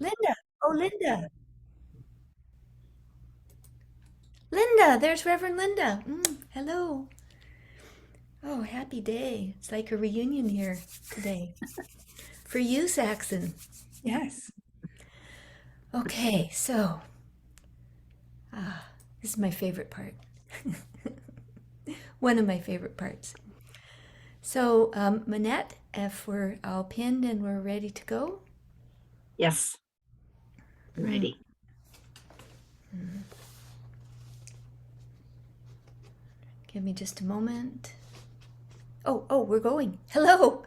Linda. Oh, Linda. Linda, there's Reverend Linda. Hello. Oh, happy day. It's like a reunion here today. For you, Saxon. Yes. Okay, so this is my favorite part. One of my favorite parts. So, Manette, if we're all pinned and we're ready to go, Yes, I'm mm, ready. give me just a moment. Oh, we're going. Hello.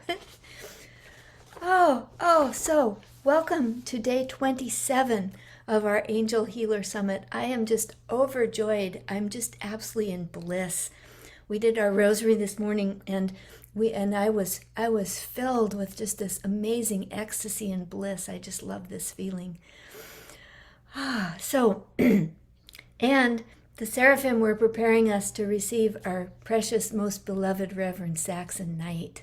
So welcome to day 27 of our Angel Healer Summit. I am just overjoyed. I'm just absolutely in bliss. We did our rosary this morning and I was filled with just this amazing ecstasy and bliss. I just love this feeling. So and the Seraphim were preparing us to receive our precious, most beloved Reverend Saxon Knight.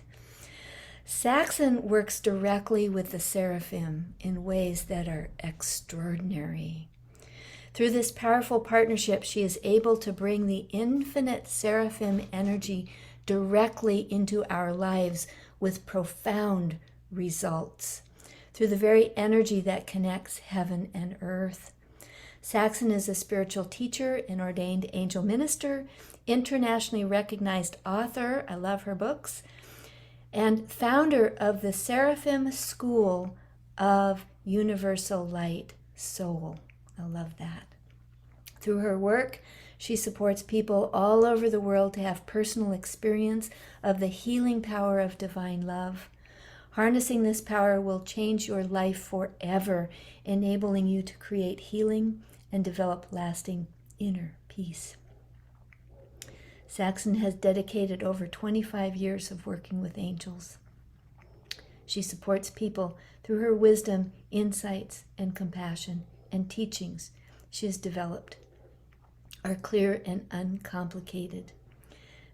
Saxon works directly with the Seraphim in ways that are extraordinary. Through this powerful partnership, she is able to bring the infinite Seraphim energy directly into our lives with profound results. Through the very energy that connects heaven and earth. Saxon is a spiritual teacher, an ordained angel minister, internationally recognized author. I love her books and founder of the Seraphim School of Universal Light Soul. I love that. Through her work, she supports people all over the world to have personal experience of the healing power of divine love. Harnessing this power will change your life forever, enabling you to create healing and develop lasting inner peace. Saxon has dedicated over 25 years of working with angels. She supports people through her wisdom, insights, and compassion and teachings she has developed are clear and uncomplicated.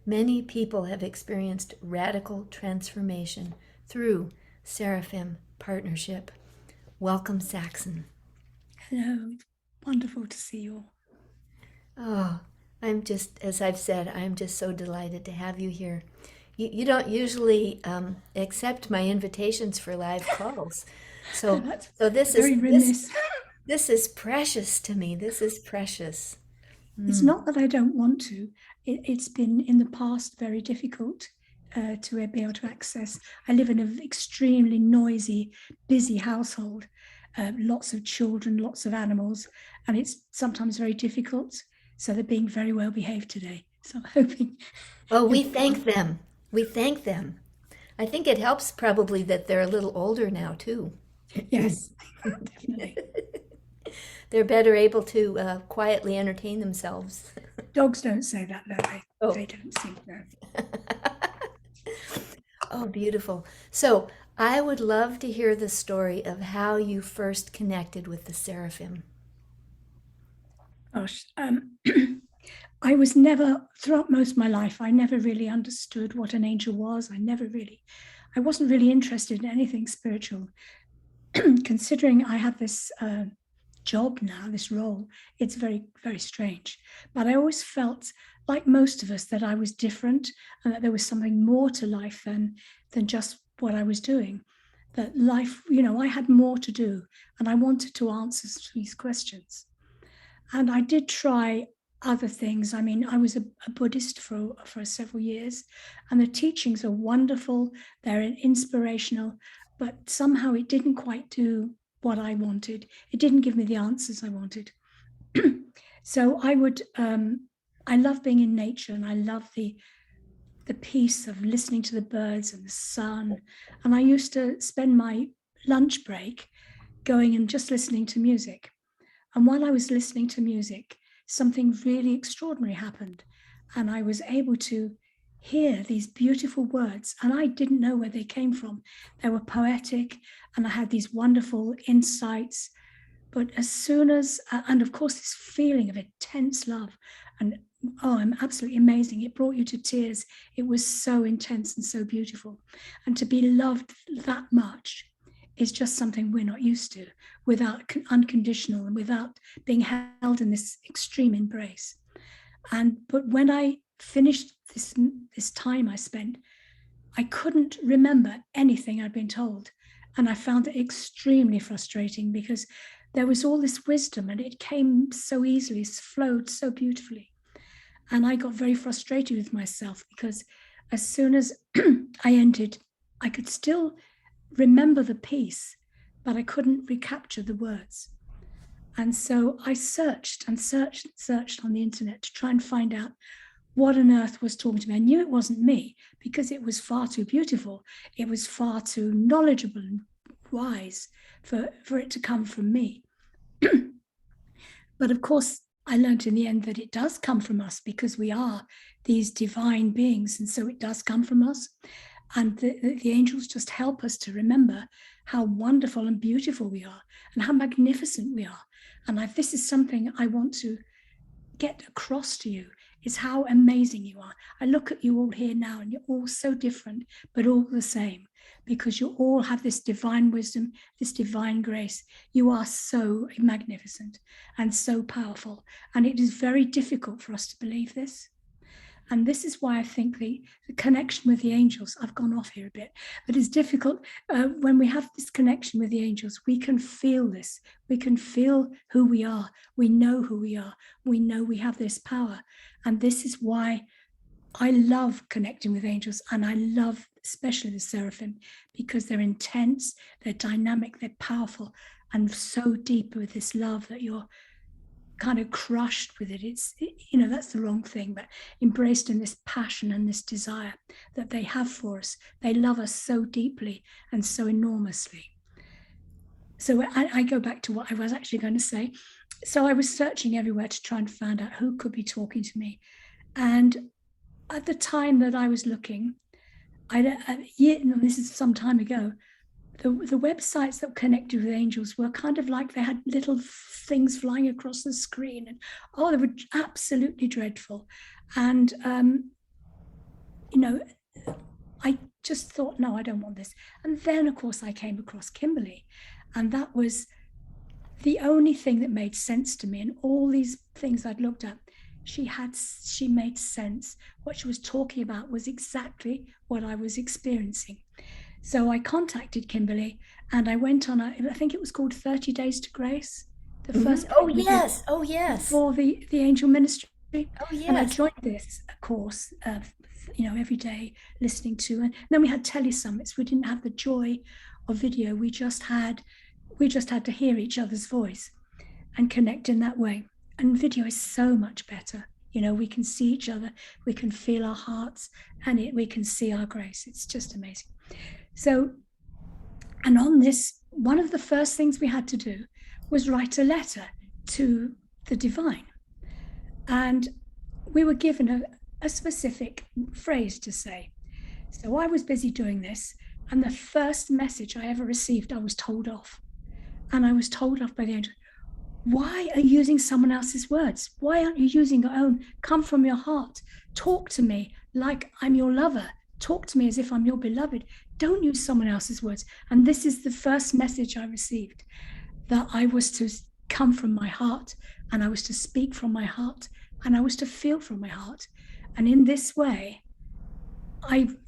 Many people have experienced radical transformation through Seraphim partnership. Welcome, Saxon. Hello. Wonderful to see you all. Oh, I'm just, as I've said, I'm just so delighted to have you here. You don't usually accept my invitations for live calls, so That's so this is very this remiss. this is precious to me. This is precious. It's not that I don't want to. It's been in the past very difficult to be able to access. I live in an extremely noisy, busy household, lots of children, lots of animals, and it's sometimes very difficult. So they're being very well behaved today. So I'm hoping Oh, you'll we be thank fine. them. We thank them. I think it helps probably that they're a little older now too. Yes, definitely. They're better able to quietly entertain themselves. Dogs don't say that, though. They Oh. don't seem to. Oh, beautiful. So I would love to hear the story of how you first connected with the Seraphim. Gosh, I was never, throughout most of my life, I never really understood what an angel was. I wasn't really interested in anything spiritual. Considering I have this job now, this role, it's very, very strange. But I always felt, like most of us, that I was different and that there was something more to life than just what I was doing. That life, I had more to do and I wanted to answer these questions. And I did try other things. I mean, I was a Buddhist for several years, and the teachings are wonderful. They're inspirational, but somehow it didn't quite do what I wanted. It didn't give me the answers I wanted. So I love being in nature, and I love the peace of listening to the birds and the sun. And I used to spend my lunch break going and just listening to music. And while I was listening to music, something really extraordinary happened. And I was able to hear these beautiful words. And I didn't know where they came from. They were poetic, and I had these wonderful insights. But as soon as, and of course, this feeling of intense love, and oh, I'm absolutely amazing. It brought you to tears. It was so intense and so beautiful. And to be loved that much, is just something we're not used to, without unconditional and without being held in this extreme embrace. But when I finished this time I spent, I couldn't remember anything I'd been told. And I found it extremely frustrating, because there was all this wisdom and it came so easily, flowed so beautifully. And I got very frustrated with myself, because as soon as I ended, I could still remember the piece, but I couldn't recapture the words. And so I searched and searched and searched on the internet to try and find out what on earth was talking to me. I knew it wasn't me, because it was far too beautiful. It was far too knowledgeable and wise for it to come from me. But of course, I learned in the end that it does come from us, because we are these divine beings. And so it does come from us. And the angels just help us to remember how wonderful and beautiful we are, and how magnificent we are. And this is something I want to get across to you, is how amazing you are. I look at you all here now, and you're all so different, but all the same, because you all have this divine wisdom, this divine grace. You are so magnificent and so powerful. And it is very difficult for us to believe this. And this is why I think the connection with the angels, I've gone off here a bit, but it's difficult. When we have this connection with the angels, we can feel this. We can feel who we are. We know who we are. We know we have this power. And this is why I love connecting with angels. And I love especially the Seraphim, because they're intense, they're dynamic, they're powerful, and so deep with this love that you're kind of crushed with it. That's the wrong thing, but embraced in this passion and this desire that they have for us. They love us so deeply and so enormously. So I go back to what I was actually going to say. So I was searching everywhere to try and find out who could be talking to me. And at the time that I was looking, this is some time ago, the websites that connected with angels were kind of like they had little things flying across the screen, and they were absolutely dreadful. And I just thought, no, I don't want this. And then of course I came across Kimberly, and that was the only thing that made sense to me. And all these things I'd looked at, she made sense. What she was talking about was exactly what I was experiencing. So I contacted Kimberly, and I went on I think it was called 30 Days to Grace. The first. Oh yes. For the angel ministry. Oh yes. And I joined this course, every day listening to, and then we had telesummits. We didn't have the joy of video. We just had to hear each other's voice and connect in that way. And video is so much better. We can see each other, we can feel our hearts, and we can see our grace. It's just amazing. So, and on this, one of the first things we had to do was write a letter to the divine. And we were given a specific phrase to say. So I was busy doing this, and the first message I ever received, I was told off. And I was told off by the angel. Why are you using someone else's words? Why aren't you using your own? Come from your heart. Talk to me like I'm your lover. Talk to me as if I'm your beloved. Don't use someone else's words. And this is the first message I received, that I was to come from my heart, and I was to speak from my heart, and I was to feel from my heart. And in this way,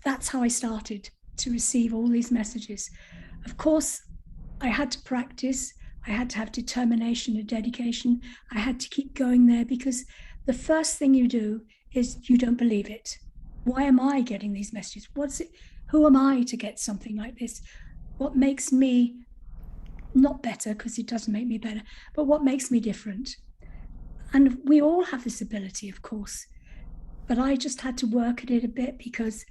that's how I started to receive all these messages. Of course, I had to practice. I had to have determination and dedication. I had to keep going there, because the first thing you do is you don't believe it. Why am I getting these messages? Who am I to get something like this? What makes me not better, because it doesn't make me better, but what makes me different? And we all have this ability, of course, but I just had to work at it a bit, because,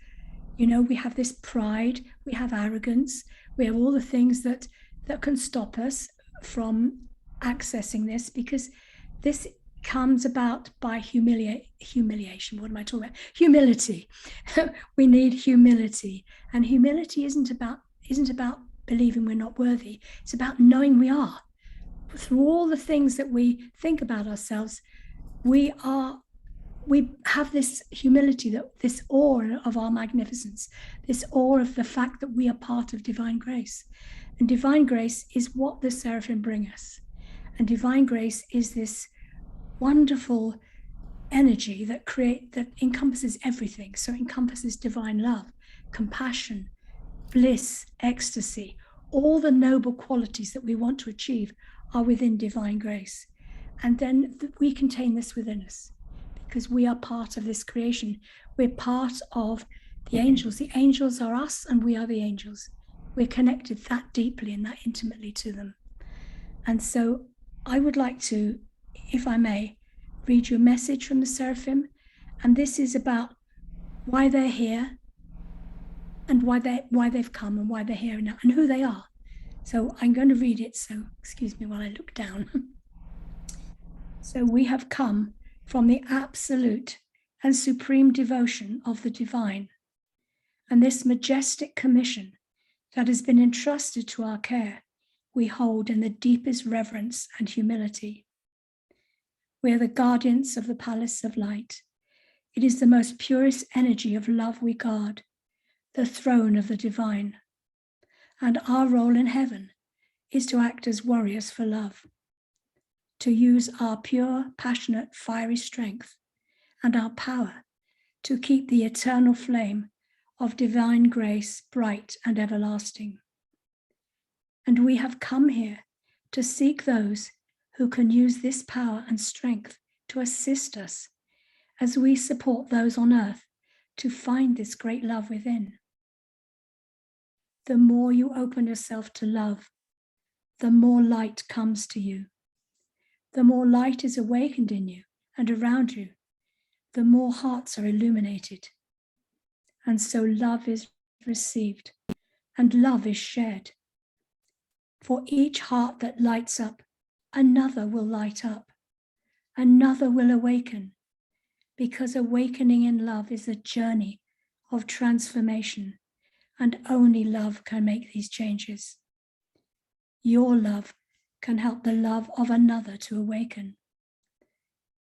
we have this pride, we have arrogance, we have all the things that can stop us from accessing this, because this comes about by humiliation. What am I talking about? Humility. We need humility, and humility isn't about believing we're not worthy. It's about knowing we are. Through all the things that we think about ourselves, we have this humility, this awe of our magnificence, this awe of the fact that we are part of divine grace. And divine grace is what the Seraphim bring us. And divine grace is this wonderful energy that encompasses everything. So it encompasses divine love, compassion, bliss, ecstasy. All the noble qualities that we want to achieve are within divine grace. And then we contain this within us because we are part of this creation. We're part of the angels. The angels are us and we are the angels. We're connected that deeply and that intimately to them. And so I would like to, if I may, read you a message from the Seraphim. And this is about why they're here and why they've come and why they're here now and who they are. So I'm going to read it. So excuse me while I look down. So we have come from the absolute and supreme devotion of the divine. And this majestic commission that has been entrusted to our care, we hold in the deepest reverence and humility. We are the guardians of the palace of light. It is the most purest energy of love we guard, the throne of the divine. And our role in heaven is to act as warriors for love, to use our pure, passionate, fiery strength and our power to keep the eternal flame of divine grace bright and everlasting. And we have come here to seek those who can use this power and strength to assist us as we support those on earth to find this great love within. The more you open yourself to love, the more light comes to you. The more light is awakened in you and around you, the more hearts are illuminated. And so love is received and love is shared. For each heart that lights up, another will light up, another will awaken, because awakening in love is a journey of transformation, and only love can make these changes. Your love can help the love of another to awaken.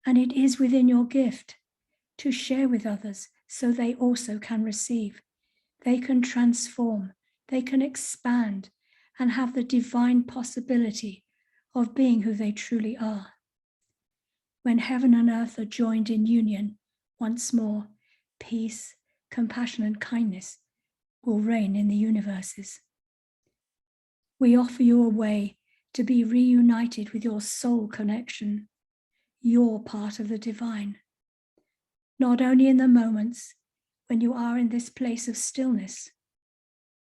And it is within your gift to share with others so they also can receive. They can transform, they can expand, and have the divine possibility of being who they truly are. When heaven and earth are joined in union, once more, peace, compassion, and kindness will reign in the universes. We offer you a way to be reunited with your soul connection. You're part of the divine. Not only in the moments when you are in this place of stillness,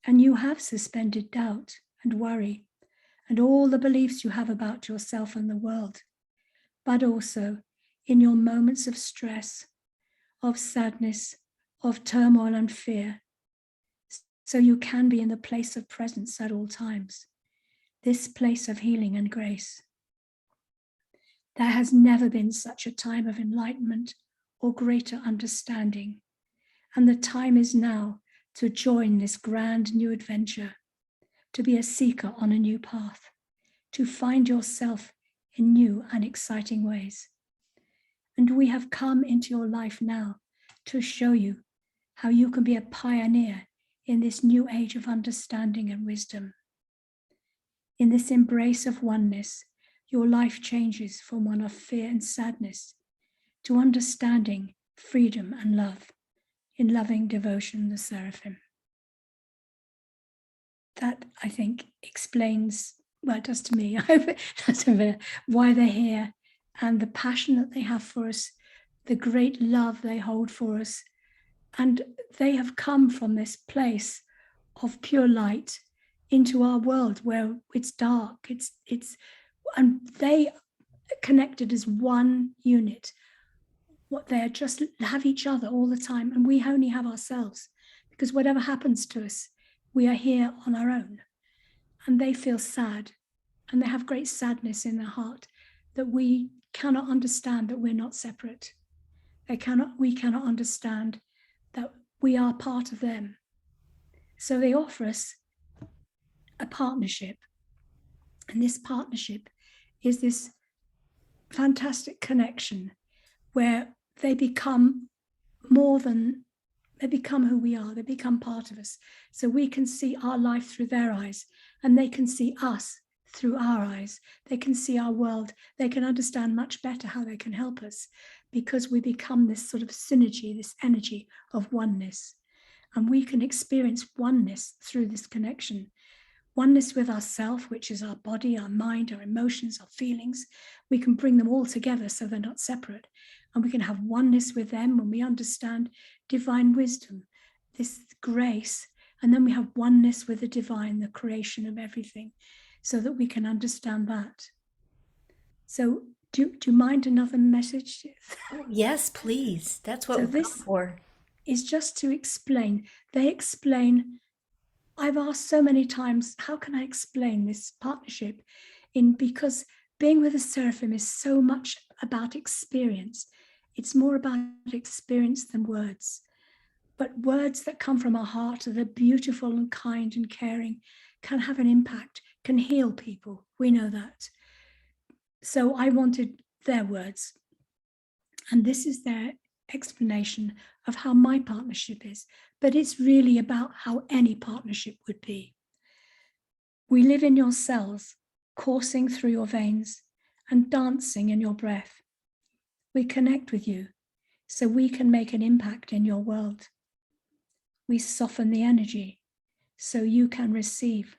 and you have suspended doubt and worry, and all the beliefs you have about yourself and the world, but also in your moments of stress, of sadness, of turmoil and fear, so you can be in the place of presence at all times, this place of healing and grace. There has never been such a time of enlightenment or greater understanding, and the time is now to join this grand new adventure, to be a seeker on a new path, to find yourself in new and exciting ways. And we have come into your life now to show you how you can be a pioneer in this new age of understanding and wisdom. In this embrace of oneness, your life changes from one of fear and sadness to understanding, freedom, and love in loving devotion, the Seraphim. That, I think, explains, well, it does to me, I hope it does to me, why they're here and the passion that they have for us, the great love they hold for us. And they have come from this place of pure light into our world where it's dark, and they connected as one unit. What they just have each other all the time, and we only have ourselves, because whatever happens to us, we are here on our own. And they feel sad, and they have great sadness in their heart that we cannot understand that we're not separate. We cannot understand that we are part of them. So they offer us a partnership, and this partnership is this fantastic connection where they become who we are. They become part of us. So we can see our life through their eyes, and they can see us through our eyes. They can see our world. They can understand much better how they can help us, because we become this sort of synergy, this energy of oneness. And we can experience oneness through this connection. Oneness with ourself, which is our body, our mind, our emotions, our feelings. We can bring them all together so they're not separate. And we can have oneness with them when we understand divine wisdom, this grace. And then we have oneness with the divine, the creation of everything, so that we can understand that. So do you mind another message? Yes, please. That's what So we're this for. is just to explain. They explain. I've asked so many times, how can I explain this partnership? Because being with the Seraphim is so much about experience. It's more about experience than words. But words that come from our heart, that are beautiful and kind and caring, can have an impact, can heal people. We know that. So I wanted their words. And this is their explanation of how my partnership is. But it's really about how any partnership would be. We live in your cells, coursing through your veins and dancing in your breath. We connect with you so we can make an impact in your world. We soften the energy so you can receive,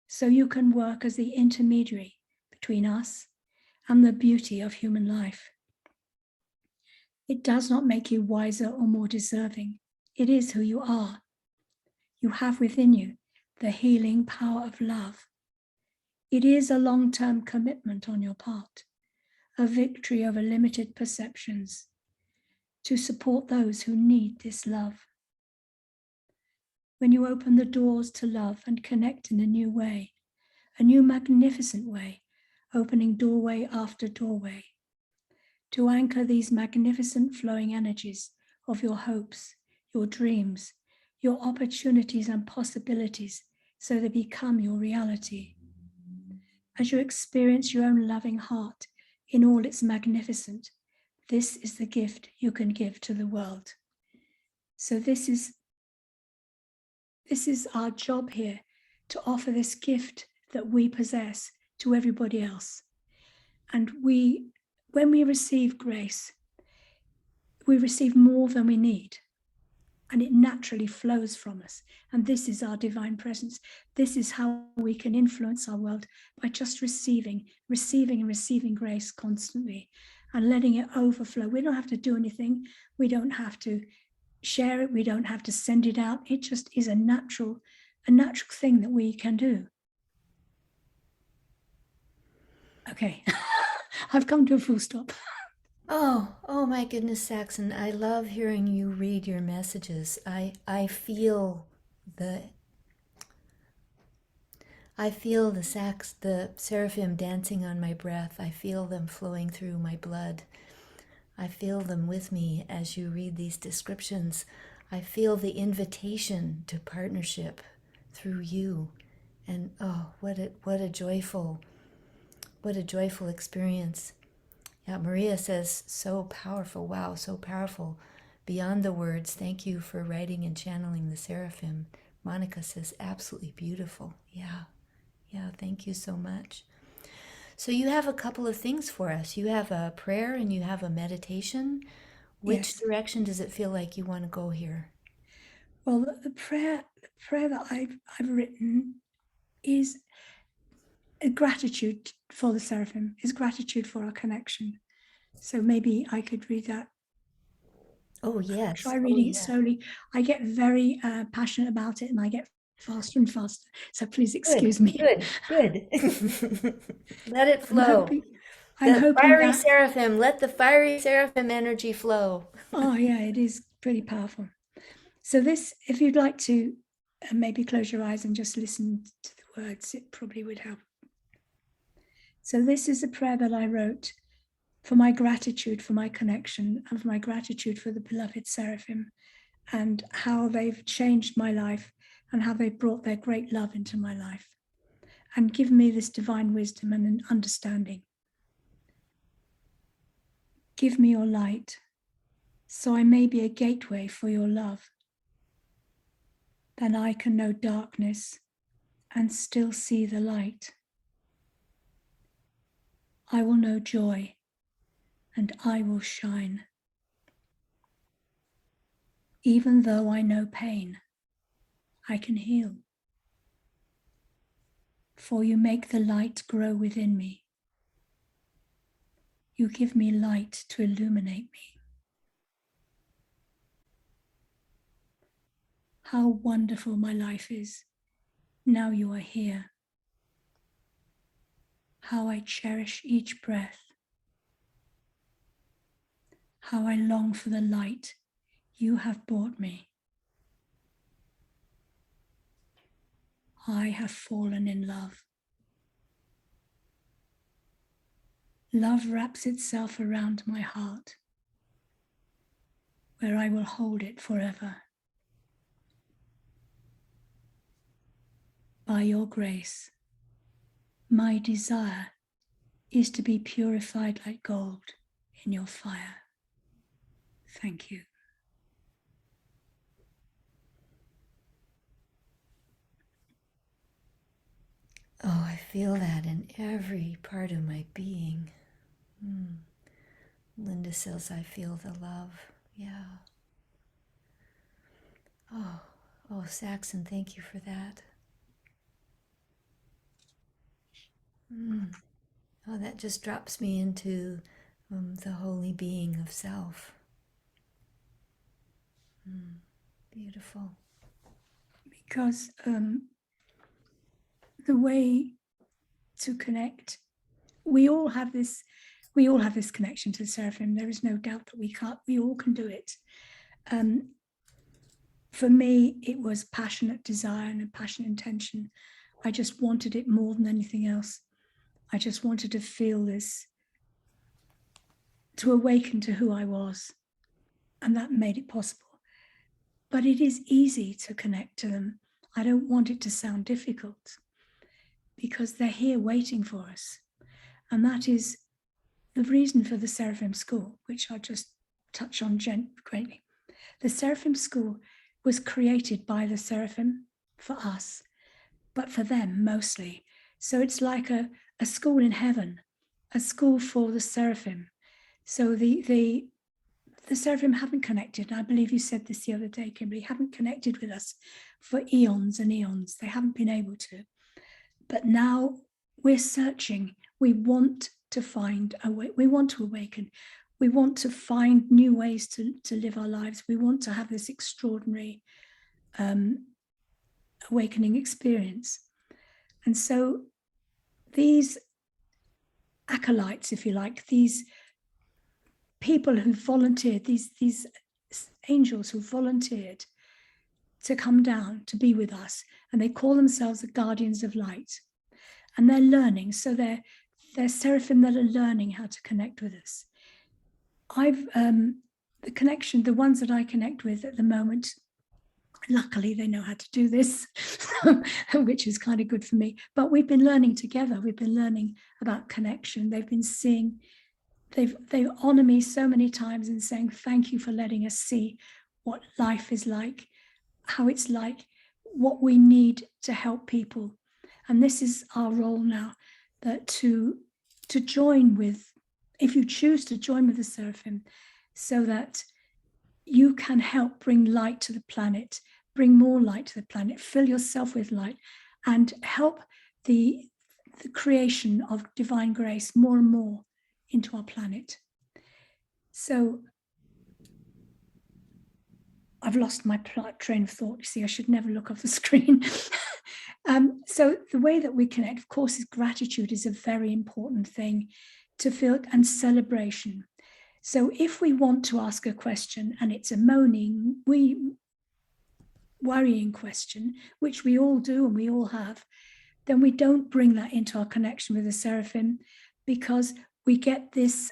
so you can work as the intermediary between us and the beauty of human life. It does not make you wiser or more deserving. It is who you are. You have within you the healing power of love. It is a long-term commitment on your part, a victory over limited perceptions, to support those who need this love. When you open the doors to love and connect in a new way, a new magnificent way, opening doorway after doorway, to anchor these magnificent flowing energies of your hopes, your dreams, your opportunities and possibilities, so they become your reality. As you experience your own loving heart in all its magnificence, this is the gift you can give to the world. So this is our job here, to offer this gift that we possess to everybody else. And when we receive grace, we receive more than we need. And it naturally flows from us. And this is our divine presence. This is how we can influence our world, by just receiving grace constantly and letting it overflow. We don't have to do anything. We don't have to share it. We don't have to send it out. It just is a natural thing that we can do. Okay, I've come to a full stop. Oh my goodness, Saxon. I love hearing you read your messages. I feel the seraphim dancing on my breath. I feel them flowing through my blood. I feel them with me as you read these descriptions. I feel the invitation to partnership through you. And oh, what a joyful experience. Yeah, Maria says, so powerful. Wow, so powerful. Beyond the words, thank you for writing and channeling the Seraphim. Monica says, absolutely beautiful. Yeah, thank you so much. So you have a couple of things for us. You have a prayer and you have a meditation. Which direction does it feel like you want to go here? Well, the prayer that I've written is a gratitude for the Seraphim, is gratitude for our connection. So maybe I could read that. Oh, yes. Try reading it slowly. I get very passionate about it, and I get faster and faster. So please excuse me. Good. Let it flow. I'm hoping fiery that, seraphim, let the fiery seraphim energy flow. Oh yeah, it is pretty powerful. So this, if you'd like to maybe close your eyes and just listen to the words, it probably would help. So this is a prayer that I wrote for my gratitude for my connection, and for my gratitude for the beloved Seraphim, and how they've changed my life, and how they've brought their great love into my life and given me this divine wisdom and an understanding. Give me your light, so I may be a gateway for your love. Then I can know darkness and still see the light. I will know joy and I will shine. Even though I know pain, I can heal. For you make the light grow within me. You give me light to illuminate me. How wonderful my life is. Now you are here. How I cherish each breath. How I long for the light you have brought me. I have fallen in love. Love wraps itself around my heart, where I will hold it forever. By your grace, my desire is to be purified like gold in your fire. Thank you. Oh, I feel that in every part of my being. Linda says, I feel the love. Yeah. Oh, Saxon, thank you for that. Oh, that just drops me into the holy being of self. Beautiful. Because the way to connect, we all have this connection to the Seraphim. There is no doubt that we all can do it. For me, it was passionate desire and a passionate intention. I just wanted it more than anything else. I just wanted to feel this, to awaken to who I was. And that made it possible. But it is easy to connect to them. I don't want it to sound difficult because they're here waiting for us. And that is the reason for the Seraphim School, which I'll just touch on greatly. The Seraphim School was created by the Seraphim for us, but for them mostly. So it's like a school in heaven, a school for the Seraphim. So the Seraphim haven't connected. I believe you said this the other day, Kimberly, haven't connected with us for eons and eons. They haven't been able to. But now we're searching. We want to find a way. We want to awaken. We want to find new ways to live our lives. We want to have this extraordinary awakening experience. And so these acolytes, if you like, these people who volunteered, these angels who volunteered to come down to be with us, and they call themselves the guardians of light, and they're learning. So they're Seraphim that are learning how to connect with us. The ones that I connect with at the moment, luckily they know how to do this, which is kind of good for me. But we've been learning together. We've been learning about connection. They've been seeing. They honor me so many times and saying, thank you for letting us see what life is like, how it's like, what we need to help people. And this is our role now, that to join with, if you choose to join with the Seraphim, so that you can help bring light to the planet, bring more light to the planet, fill yourself with light, and help the creation of divine grace more and more into our planet. So I've lost my train of thought. You see, I should never look off the screen. So the way that we connect, of course, is gratitude is a very important thing to feel, and celebration. So if we want to ask a question and it's a moaning, worrying question, which we all do and we all have, then we don't bring that into our connection with the Seraphim, because we get this,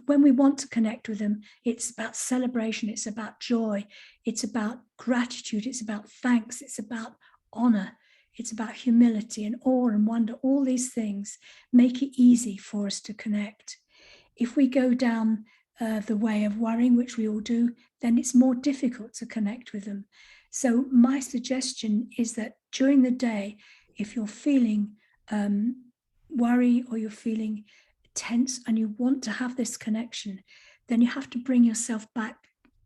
when we want to connect with them, it's about celebration, it's about joy, it's about gratitude, it's about thanks, it's about honor, it's about humility and awe and wonder. All these things make it easy for us to connect. If we go down the way of worrying, which we all do, then it's more difficult to connect with them. So my suggestion is that during the day, if you're feeling worry, or you're feeling tense and you want to have this connection, then you have to bring yourself back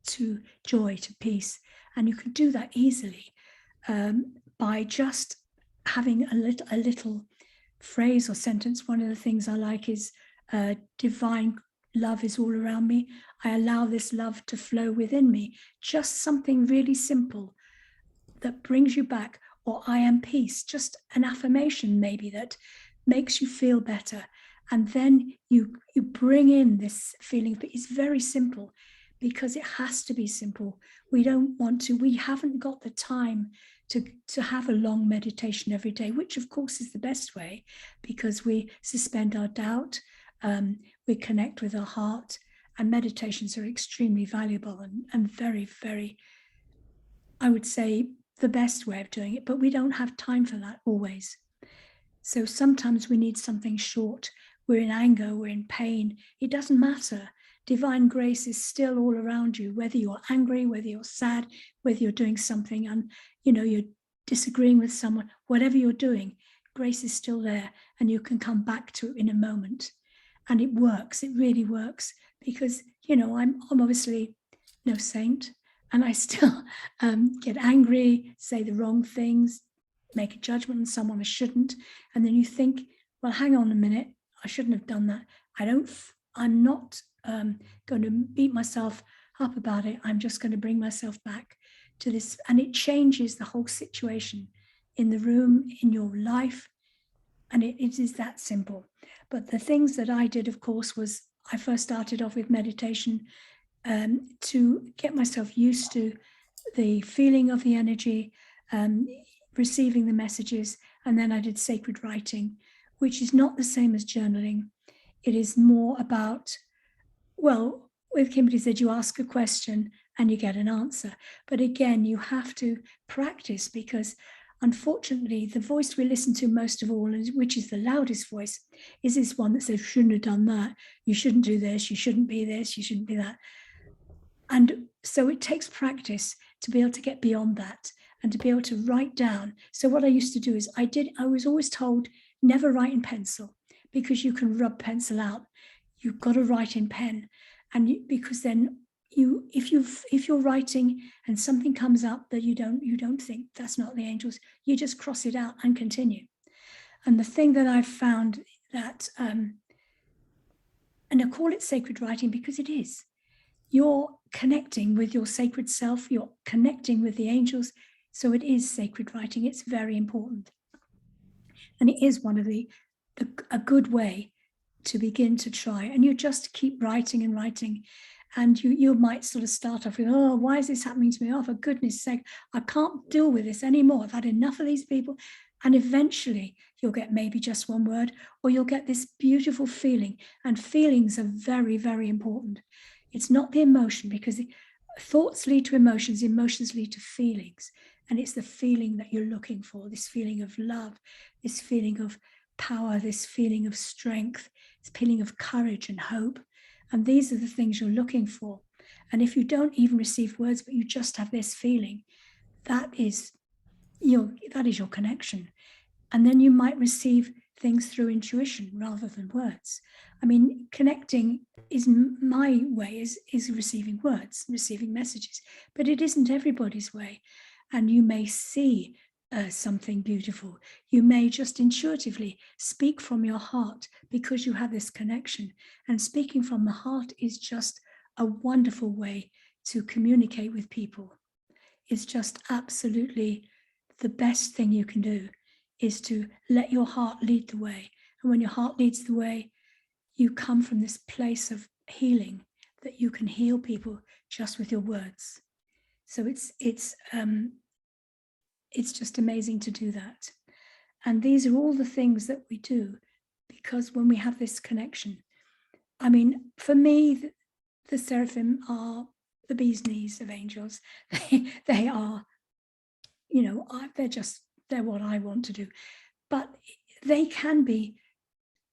to joy, to peace. And you can do that easily by just having a little phrase or sentence. One of the things I like is divine love is all around me. I allow this love to flow within me. Just something really simple that brings you back. Or I am peace, just an affirmation maybe that makes you feel better. And then you bring in this feeling. But it's very simple, because it has to be simple. We haven't got the time to have a long meditation every day, which of course is the best way, because we suspend our doubt, we connect with our heart, and meditations are extremely valuable and very, very, I would say, the best way of doing it. But we don't have time for that always. So sometimes we need something short. We're in anger, we're in pain. It doesn't matter. Divine grace is still all around you, whether you're angry, whether you're sad, whether you're doing something and you're disagreeing with someone, whatever you're doing, grace is still there, and you can come back to it in a moment. And it works. It really works, because I'm obviously no saint, and I still get angry, say the wrong things, make a judgment on someone I shouldn't. And then you think, well, hang on a minute, I shouldn't have done that. I'm not going to beat myself up about it. I'm just going to bring myself back to this. And it changes the whole situation in the room, in your life. And it is that simple. But the things that I did, of course, was I first started off with meditation to get myself used to the feeling of the energy, receiving the messages. And then I did sacred writing, which is not the same as journaling. It is more about, well, with Kimberly said, you ask a question and you get an answer. But again, you have to practice, because unfortunately, the voice we listen to most of all, which is the loudest voice, is this one that says, you shouldn't have done that, you shouldn't do this, you shouldn't be this, you shouldn't be that. And so it takes practice to be able to get beyond that and to be able to write down. So what I used to do is I was always told, never write in pencil, because you can rub pencil out. You've got to write in pen. And because then if you're writing and something comes up that you don't think that's not the angels, you just cross it out and continue. And the thing that I've found that, and I call it sacred writing because it is, you're connecting with your sacred self, you're connecting with the angels. So it is sacred writing. It's very important. And it is one of a good way to begin to try. And you just keep writing and writing. And you might sort of start off with, oh, why is this happening to me? Oh, for goodness sake, I can't deal with this anymore. I've had enough of these people. And eventually you'll get maybe just one word, or you'll get this beautiful feeling. And feelings are very, very important. It's not the emotion, because thoughts lead to emotions lead to feelings. And it's the feeling that you're looking for, this feeling of love, this feeling of power, this feeling of strength, this feeling of courage and hope. And these are the things you're looking for. And if you don't even receive words, but you just have this feeling, that is your connection. And then you might receive things through intuition rather than words. I mean, connecting is my way, is receiving words, receiving messages, but it isn't everybody's way. And you may see something beautiful. You may just intuitively speak from your heart because you have this connection. And speaking from the heart is just a wonderful way to communicate with people. It's just absolutely the best thing you can do, is to let your heart lead the way. And when your heart leads the way, you come from this place of healing, that you can heal people just with your words. So it's just amazing to do that. And these are all the things that we do, because when we have this connection, I mean, for me, the Seraphim are the bee's knees of angels. They are, they're what I want to do. But they can be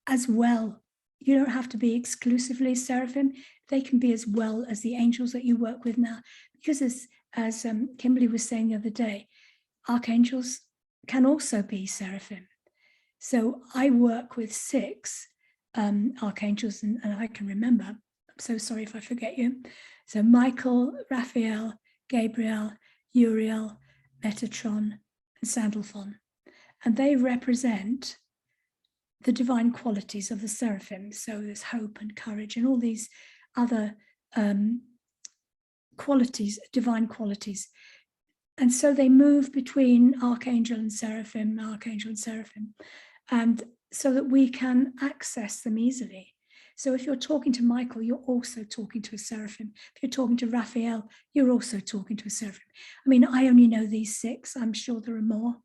as well. You don't have to be exclusively Seraphim. They can be as well as the angels that you work with now. Because as Kimberly was saying the other day, archangels can also be seraphim. So I work with 6 archangels, and I can remember. I'm so sorry if I forget you. So Michael, Raphael, Gabriel, Uriel, Metatron, and Sandalphon. And they represent the divine qualities of the seraphim. So there's hope and courage and all these other qualities, divine qualities. And so they move between archangel and seraphim, and so that we can access them easily. So if you're talking to Michael, you're also talking to a seraphim. If you're talking to Raphael, you're also talking to a seraphim. I mean, I only know these 6. I'm sure there are more.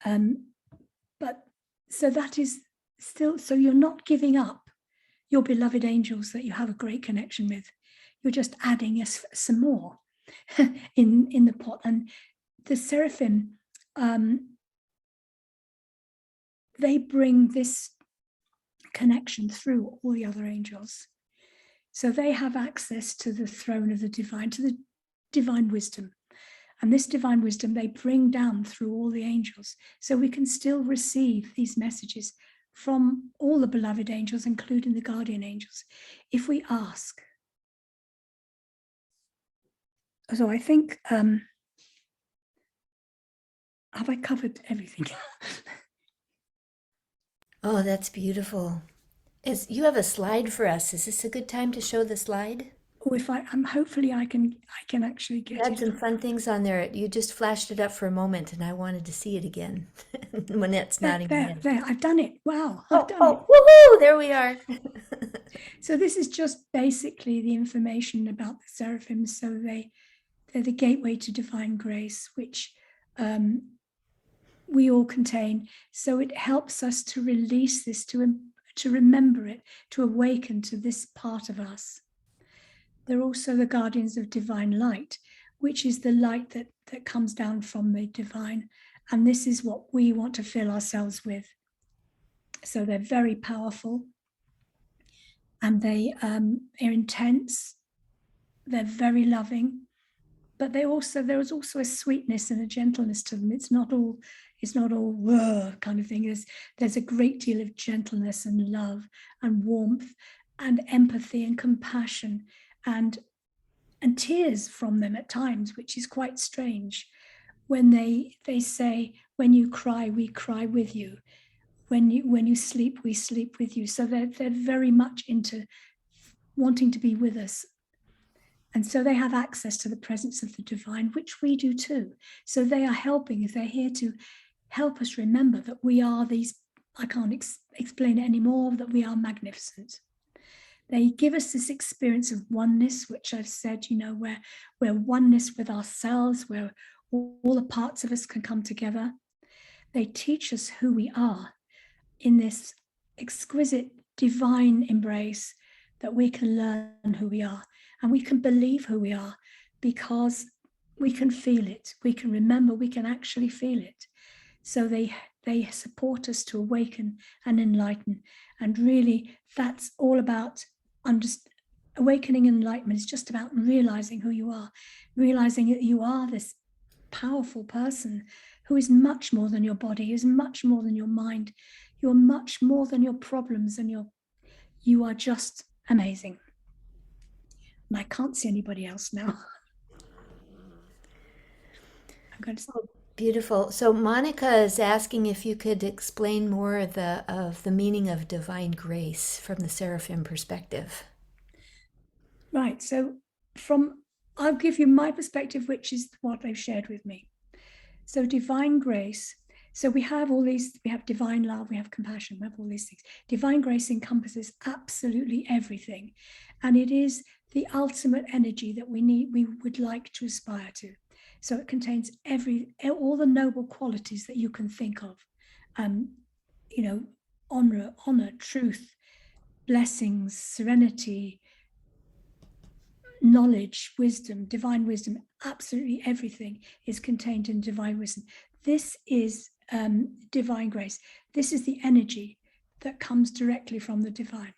But so that is still, so you're not giving up your beloved angels that you have a great connection with. You're just adding some more in the pot. And the seraphim, they bring this connection through all the other angels. So they have access to the throne of the divine, to the divine wisdom. And this divine wisdom they bring down through all the angels. So we can still receive these messages from all the beloved angels, including the guardian angels, if we ask. So I think, have I covered everything? Oh, that's beautiful. You have a slide for us. Is this a good time to show the slide? Or if hopefully I can actually You get had it. some fun things on there. You just flashed it up for a moment, and I wanted to see it again. Manette's nodding her head. There, I've done it. Wow, I've done it. Woohoo! There we are. So this is just basically the information about the seraphim. So they're the gateway to divine grace, which we all contain. So it helps us to release this, to remember it, to awaken to this part of us. They're also the guardians of divine light, which is the light that comes down from the divine. And this is what we want to fill ourselves with. So they're very powerful, and they are intense. They're very loving, but there is also a sweetness and a gentleness to them. It's not all whoa kind of thing. There's a great deal of gentleness and love and warmth and empathy and compassion and tears from them at times, which is quite strange. When they say, when you cry, we cry with you. When you sleep, we sleep with you. So they're very much into wanting to be with us. And so they have access to the presence of the divine, which we do too. So they are helping, if they're here to help us remember that we are these, I can't explain it anymore, that we are magnificent. They give us this experience of oneness, which I've said, where we're oneness with ourselves, where all the parts of us can come together. They teach us who we are in this exquisite divine embrace, that we can learn who we are and we can believe who we are because we can feel it. We can remember, we can actually feel it. So they support us to awaken and enlighten. And really, that's all about awakening and enlightenment. It's just about realizing who you are, realizing that you are this powerful person who is much more than your body, is much more than your mind. You're much more than your problems, and you are just amazing. And I can't see anybody else now. I'm going to. Oh, beautiful. So Monica is asking if you could explain more of the meaning of divine grace from the Seraphim perspective. Right. So I'll give you my perspective, which is what they've shared with me. So divine grace. So we have all these, we have divine love, we have compassion, we have all these things. Divine grace encompasses absolutely everything. And it is the ultimate energy that we would like to aspire to. So it contains all the noble qualities that you can think of. Honor, truth, blessings, serenity, knowledge, wisdom, divine wisdom, absolutely everything is contained in divine wisdom. This is divine grace. This is the energy that comes directly from the divine.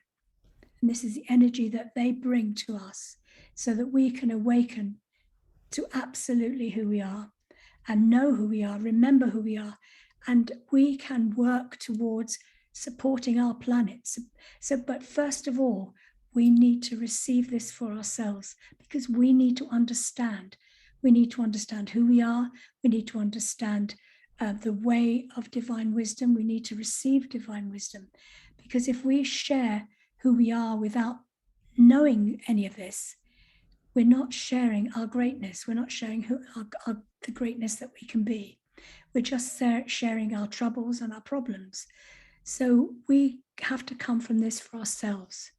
And this is the energy that they bring to us so that we can awaken to absolutely who we are and know who we are, remember who we are, and we can work towards supporting our planet. But first of all, we need to receive this for ourselves, because we need to understand. We need to understand who we are. We need to understand the way of divine wisdom. We need to receive divine wisdom, because if we share who we are without knowing any of this, we're not sharing our greatness. We're not sharing the greatness that we can be. We're just sharing our troubles and our problems. So we have to come from this for ourselves.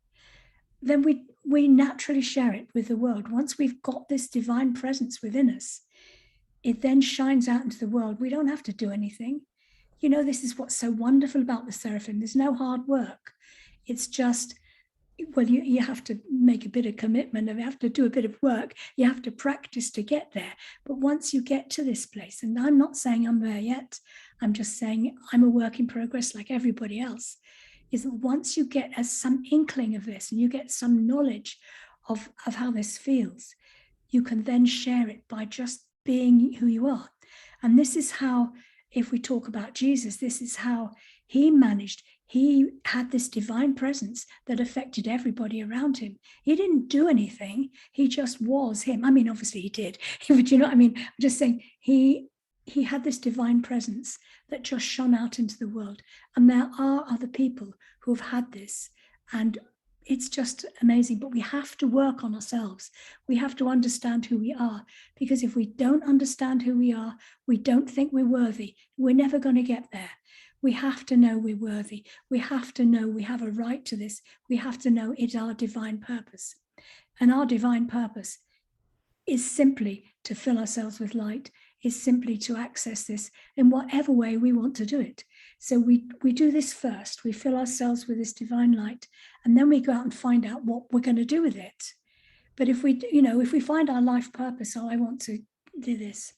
Then we naturally share it with the world. Once we've got this divine presence within us, it then shines out into the world. We don't have to do anything. You know, this is what's so wonderful about the Seraphim. There's no hard work. It's just, well, you have to make a bit of commitment, and you have to do a bit of work. You have to practice to get there. But once you get to this place, and I'm not saying I'm there yet, I'm just saying I'm a work in progress like everybody else, is that once you get some inkling of this and you get some knowledge of how this feels, you can then share it by just being who you are. And this is how, if we talk about Jesus, this is how he managed. He had this divine presence that affected everybody around him. He didn't do anything. He just was him. I mean, obviously he did, but you know what I mean? I'm just saying he had this divine presence that just shone out into the world. And there are other people who have had this, and it's just amazing. But we have to work on ourselves. We have to understand who we are, because if we don't understand who we are, we don't think we're worthy, we're never going to get there. We have to know we're worthy. We have to know we have a right to this. We have to know it's our divine purpose. And our divine purpose is simply to fill ourselves with light, is simply to access this in whatever way we want to do it. So we do this first. We fill ourselves with this divine light, and then we go out and find out what we're going to do with it. But if we find our life purpose, I want to do this,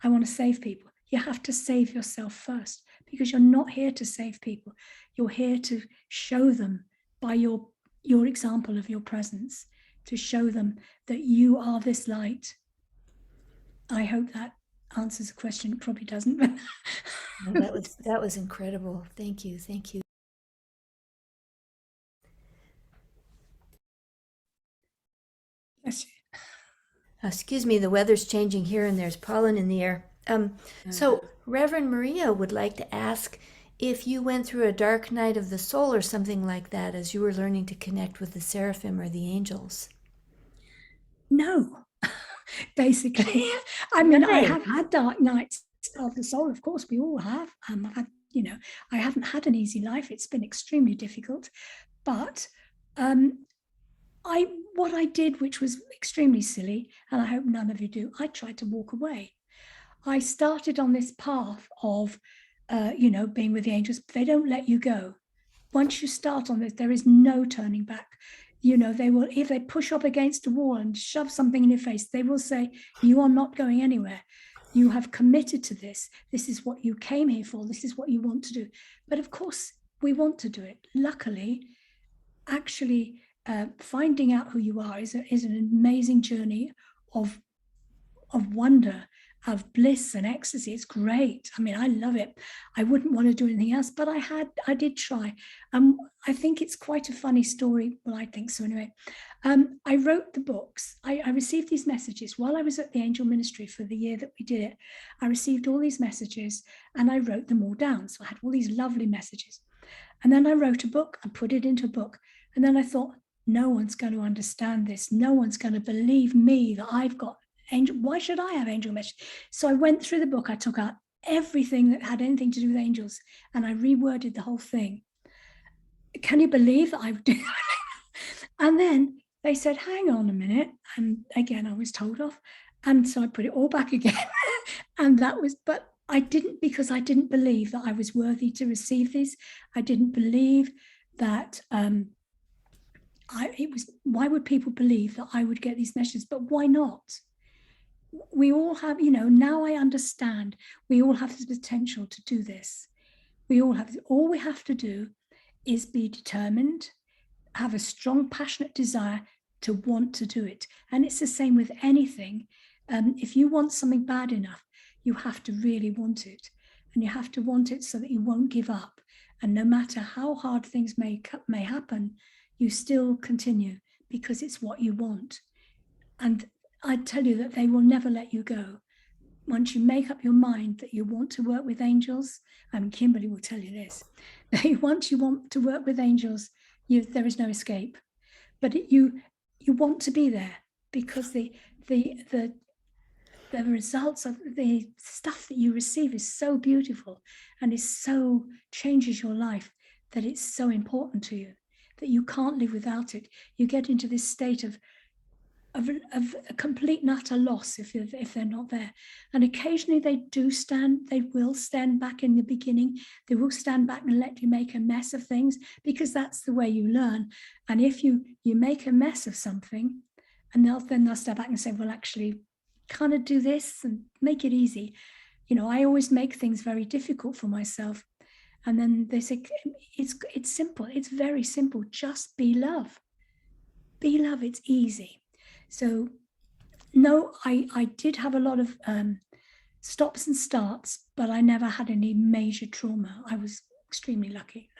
I want to save people. You have to save yourself first, because you're not here to save people. You're here to show them by your example of your presence, to show them that you are this light. I hope that answers the question. It probably doesn't, but No, that was incredible. Thank you. yes. Excuse me, the weather's changing here and there's pollen in the air. So Reverend Maria would like to ask if you went through a dark night of the soul or something like that as you were learning to connect with the Seraphim or the angels. No, basically. I mean, I have had dark nights of the soul. Of course, we all have. I've had, I haven't had an easy life. It's been extremely difficult. But what I did, which was extremely silly, and I hope none of you do, I tried to walk away. I started on this path of, being with the angels. They don't let you go. Once you start on this, there is no turning back. They will, if they push up against a wall and shove something in your face, they will say, you are not going anywhere. You have committed to this. This is what you came here for. This is what you want to do. But of course, we want to do it. Luckily, actually, finding out who you are is an amazing journey of wonder, of bliss and ecstasy. It's great. I mean, I love it. I wouldn't want to do anything else, but I did try. I think it's quite a funny story. Well, I think so anyway. I wrote the books. I received these messages while I was at the Angel Ministry for the year that we did it. I received all these messages and I wrote them all down. So I had all these lovely messages. And then I wrote a book and put it into a book. And then I thought, no one's going to understand this. No one's going to believe me that I've got angel. Why should I have angel message? So I went through the book. I took out everything that had anything to do with angels and I reworded the whole thing. Can you believe that I did? And then they said, hang on a minute. And again, I was told off. And so I put it all back again. And that was, but I didn't, because I didn't believe that I was worthy to receive these. I didn't believe that why would people believe that I would get these messages? But why not? We all have, now I understand, we all have the potential to do this. All we have to do is be determined, have a strong, passionate desire to want to do it. And it's the same with anything. If you want something bad enough, You have to really want it, and you have to want it so that you won't give up. And no matter how hard things may happen, you still continue because it's what you want. And I tell you that they will never let you go. Once you make up your mind that you want to work with angels, I mean, Kimberly will tell you this, once you want to work with angels, there is no escape. But you want to be there because the results of the stuff that you receive is so beautiful and is so changes your life that it's so important to you that you can't live without it. You get into this state of a complete and utter loss if they're not there. And occasionally they will stand back in the beginning. They will stand back and let you make a mess of things because that's the way you learn. And if you make a mess of something, and they'll step back and say, well, actually, kind of do this and make it easy. I always make things very difficult for myself. And then they say, it's simple. It's very simple. Just be love. Be love. It's easy. So, no, I did have a lot of stops and starts, but I never had any major trauma. I was extremely lucky.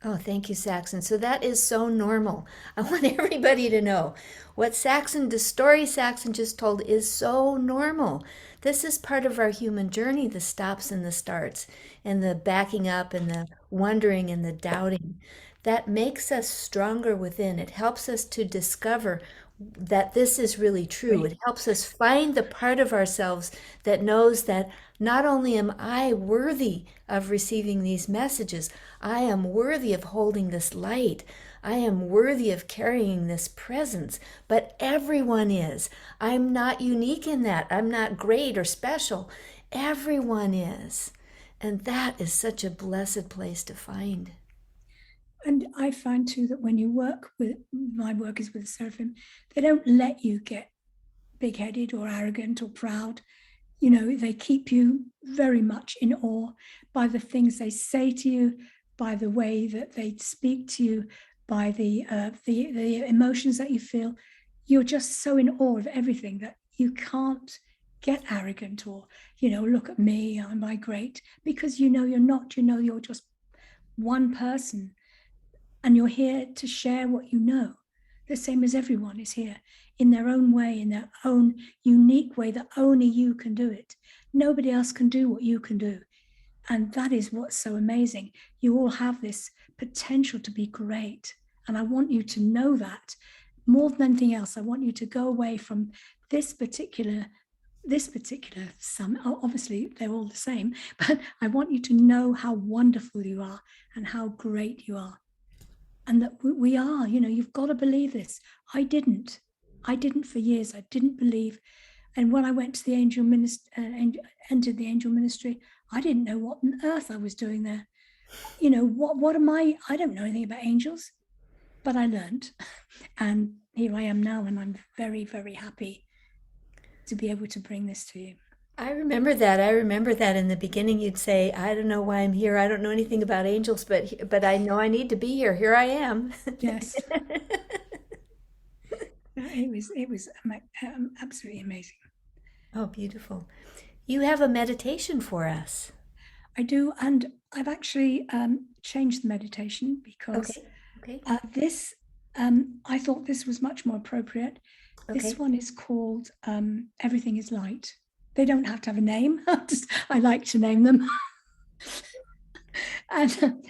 Oh, thank you, Saxon. So that is so normal. I want everybody to know what the story Saxon just told is so normal. This is part of our human journey, the stops and the starts, and the backing up and the wondering and the doubting. That makes us stronger within. It helps us to discover that this is really true. Right. It helps us find the part of ourselves that knows that not only am I worthy of receiving these messages, I am worthy of holding this light. I am worthy of carrying this presence, but everyone is. I'm not unique in that. I'm not great or special. Everyone is. And that is such a blessed place to find. And I find too that when you work with, my work is with the Seraphim, they don't let you get big-headed or arrogant or proud. They keep you very much in awe by the things they say to you, by the way that they speak to you, by the emotions that you feel. You're just so in awe of everything that you can't get arrogant or, look at me, am I great? Because you're not, you're just one person. And you're here to share what you know, the same as everyone is here in their own way, in their own unique way that only you can do it. Nobody else can do what you can do. And that is what's so amazing. You all have this potential to be great. And I want you to know that more than anything else. I want you to go away from this particular sum. Obviously they're all the same, but I want you to know how wonderful you are and how great you are. And that we are, you've got to believe this. I didn't for years. I didn't believe. And when I went to the angel ministry, entered the angel ministry, I didn't know what on earth I was doing there. What am I? I don't know anything about angels, but I learned. And here I am now, and I'm very, very happy to be able to bring this to you. I remember that. I remember that in the beginning you'd say, I don't know why I'm here. I don't know anything about angels, but I know I need to be here. Here I am. Yes. It was absolutely amazing. Oh, beautiful. You have a meditation for us. I do, and I've actually changed the meditation because Okay. this, I thought this was much more appropriate. Okay. This one is called Everything is Light. They don't have to have a name. I like to name them. And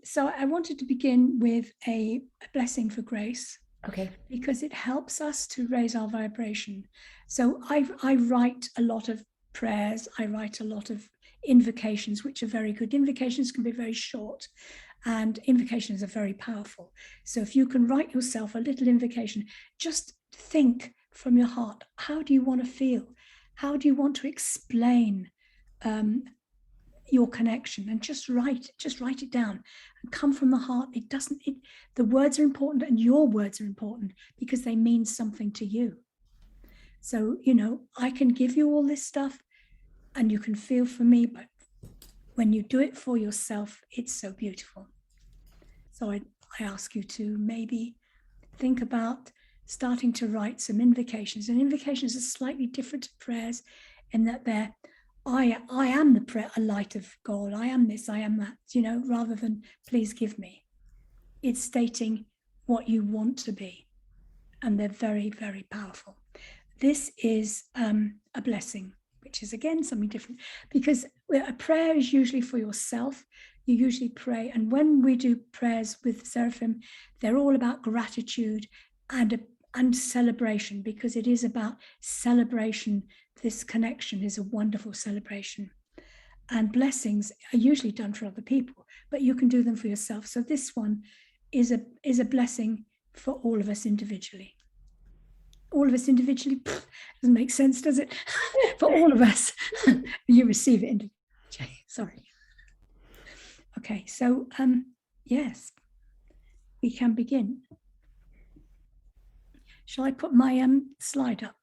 so I wanted to begin with a blessing for grace. Okay. Because it helps us to raise our vibration. So I write a lot of prayers. I write a lot of invocations, which are very good. Invocations can be very short, and invocations are very powerful. So if you can write yourself a little invocation, just think from your heart, how do you want to feel? How do you want to explain your connection? And just write it down and come from the heart. The words are important, and your words are important because they mean something to you. So, I can give you all this stuff and you can feel for me, but when you do it for yourself, it's so beautiful. So I ask you to maybe think about starting to write some invocations. And invocations are slightly different to prayers in that I am the light of God. I am this, I am that, rather than please give me. It's stating what you want to be. And they're very, very powerful. This is a blessing, which is again something different, because a prayer is usually for yourself. You usually pray, and when we do prayers with Seraphim, they're all about gratitude and celebration, because it is about celebration. This connection is a wonderful celebration, and blessings are usually done for other people, but you can do them for yourself. So this one is a blessing for all of us individually. All of us individually doesn't make sense, does it? For all of us, you receive it individually. Sorry. Okay, so yes, we can begin. Shall I put my slide up?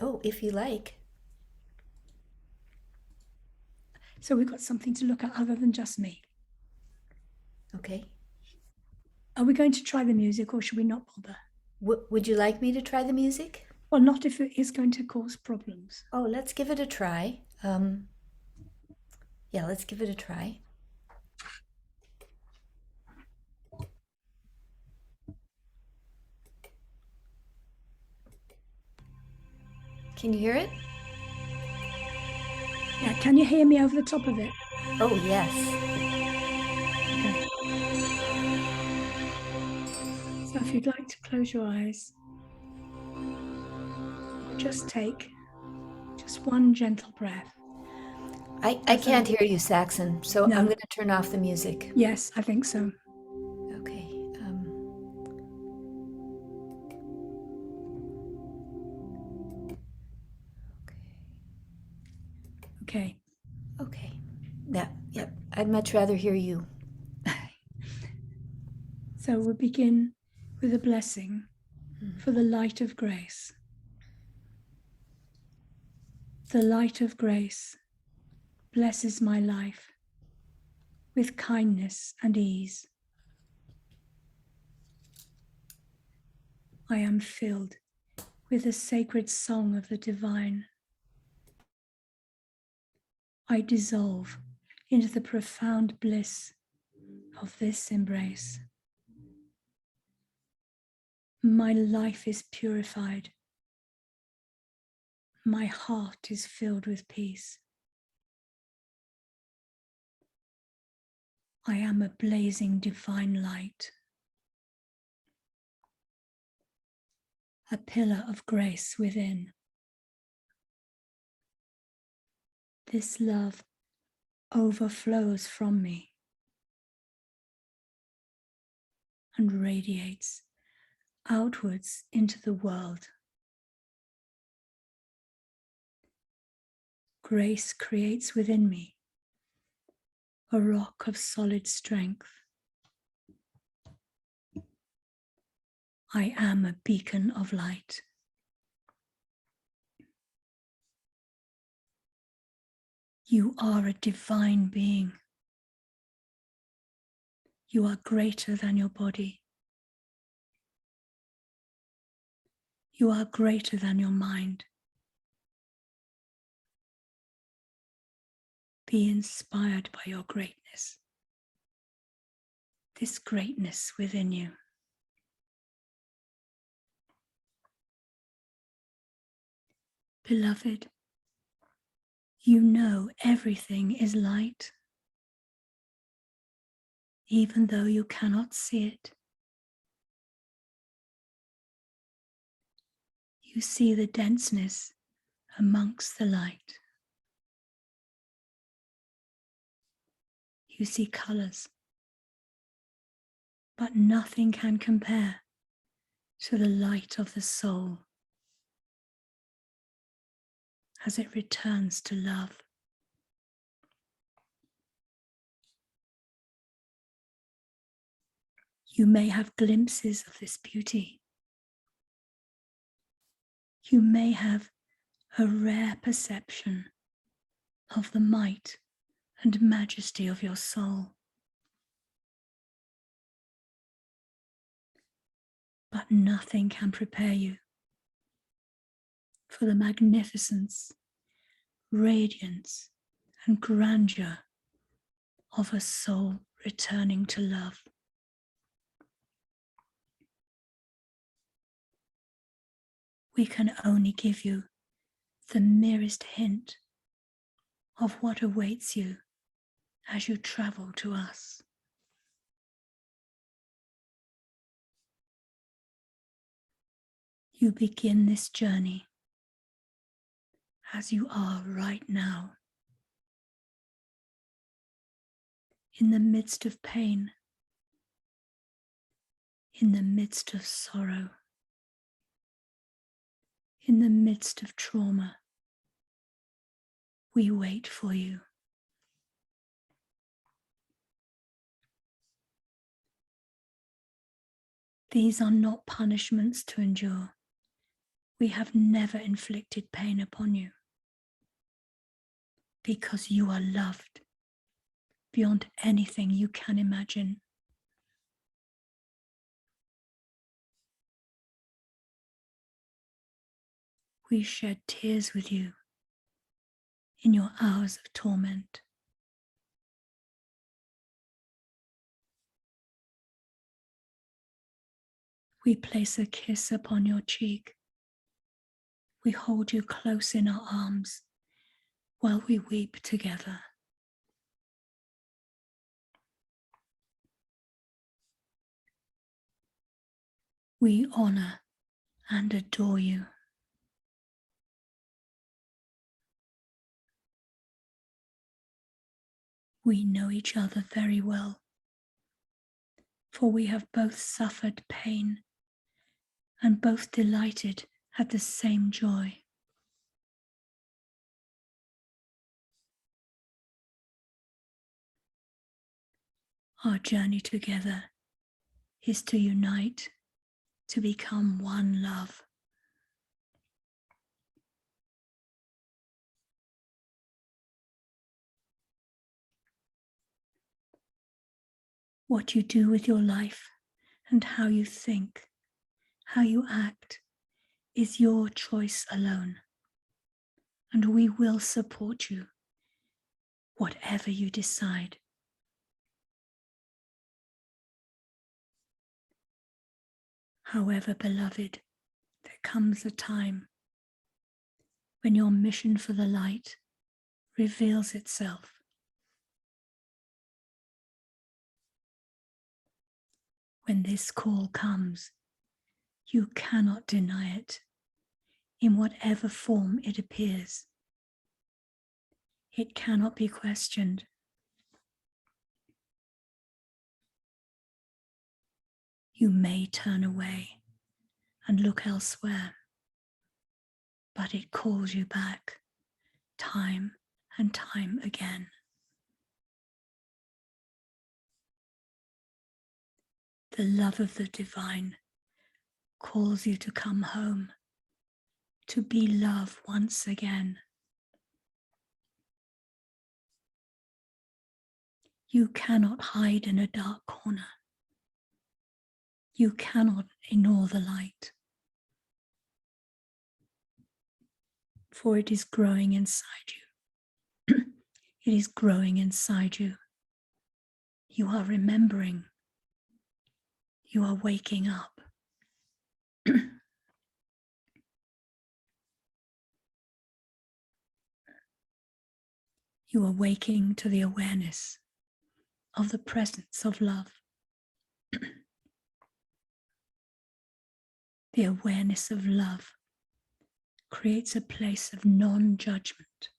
Oh, if you like. So we've got something to look at other than just me. Okay. Are we going to try the music, or should we not bother? Would you like me to try the music? Well, not if it is going to cause problems. Oh, let's give it a try. Yeah, let's give it a try. Can you hear it? Yeah, can you hear me over the top of it? Oh, yes. Okay. So if you'd like to close your eyes, just take just one gentle breath. I can't hear you, Saxon, so No. I'm going to turn off the music. Yes, I think so. Okay. Okay. Okay. Yep. I'd much rather hear you. So we'll begin with a blessing for the light of grace. The light of grace blesses my life with kindness and ease. I am filled with the sacred song of the divine. I dissolve into the profound bliss of this embrace. My life is purified. My heart is filled with peace. I am a blazing divine light, a pillar of grace within. This love overflows from me and radiates outwards into the world. Grace creates within me a rock of solid strength. I am a beacon of light. You are a divine being. You are greater than your body. You are greater than your mind. Be inspired by your greatness, this greatness within you. Beloved, you know everything is light, even though you cannot see it. You see the denseness amongst the light. You see colors, but nothing can compare to the light of the soul as it returns to love. You may have glimpses of this beauty. You may have a rare perception of the might and majesty of your soul. But nothing can prepare you for the magnificence radiance and grandeur of a soul returning to love. We can only give you the merest hint of what awaits you as you travel to us. You begin this journey as you are right now, in the midst of pain, in the midst of sorrow, in the midst of trauma. We wait for you. These are not punishments to endure. We have never inflicted pain upon you, because you are loved beyond anything you can imagine. We shed tears with you in your hours of torment. We place a kiss upon your cheek. We hold you close in our arms while we weep together. We honor and adore you. We know each other very well, for we have both suffered pain and both delighted at the same joy. Our journey together is to unite, to become one love. What you do with your life and how you think, how you act, is your choice alone, and we will support you, whatever you decide. However, beloved, there comes a time when your mission for the light reveals itself. When this call comes, you cannot deny it, in whatever form it appears. It cannot be questioned. You may turn away and look elsewhere, but it calls you back time and time again. The love of the divine calls you to come home, to be love once again. You cannot hide in a dark corner. You cannot ignore the light, for it is growing inside you. It is growing inside you. You are remembering. You are waking up. You are waking to the awareness of the presence of love. The awareness of love creates a place of non-judgment,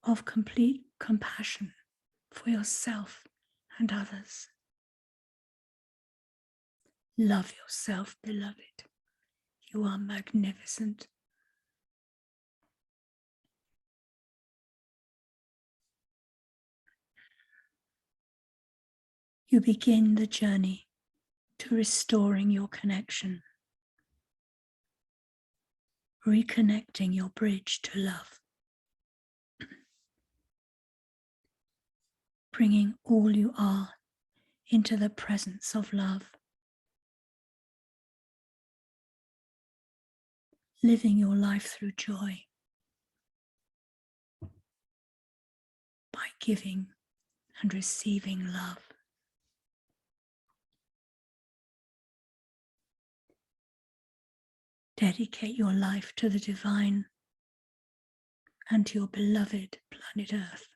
of complete compassion for yourself and others. Love yourself, beloved. You are magnificent. You begin the journey to restoring your connection, reconnecting your bridge to love, bringing all you are into the presence of love. living your life through joy, by giving and receiving love. Dedicate your life to the divine and to your beloved planet Earth.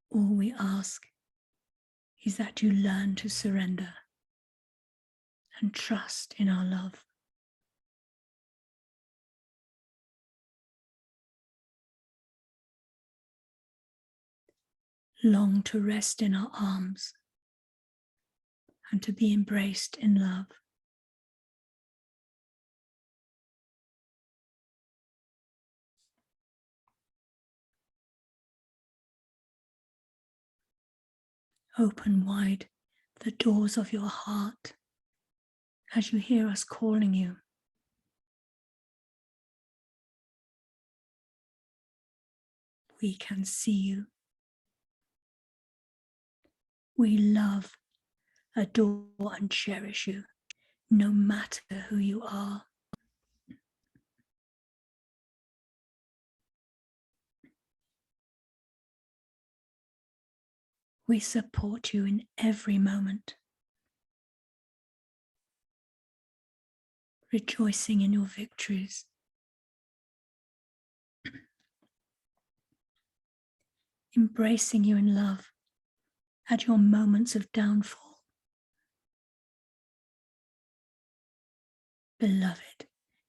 All we ask is that you learn to surrender and trust in our love. Long to rest in our arms and to be embraced in love. Open wide the doors of your heart as you hear us calling you. We can see you. We love, adore, and cherish you, no matter who you are. We support you in every moment, rejoicing in your victories, embracing you in love at your moments of downfall. Beloved,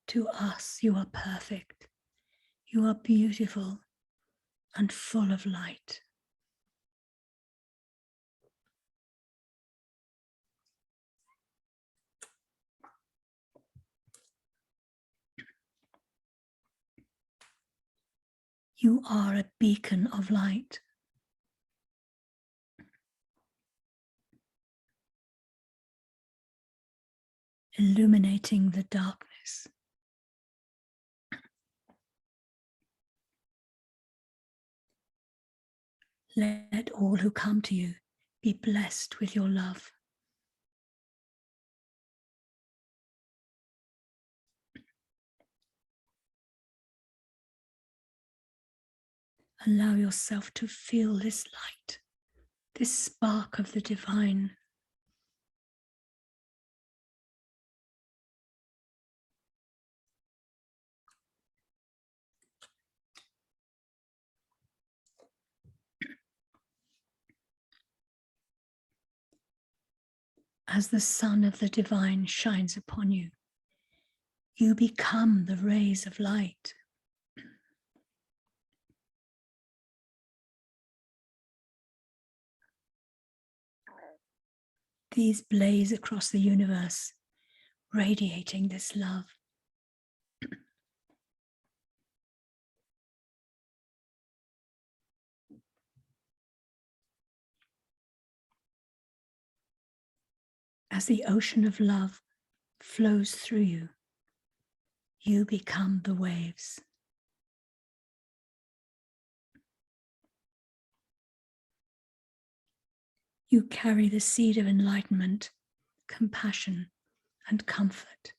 to us you are perfect, you are beautiful and full of light. You are a beacon of light. Illuminating the darkness. Let all who come to you be blessed with your love. Allow yourself to feel this light, this spark of the divine. As the sun of the divine shines upon you, you become the rays of light. These blaze across the universe, radiating this love. As the ocean of love flows through you, you become the waves. You carry the seed of enlightenment, compassion, and comfort.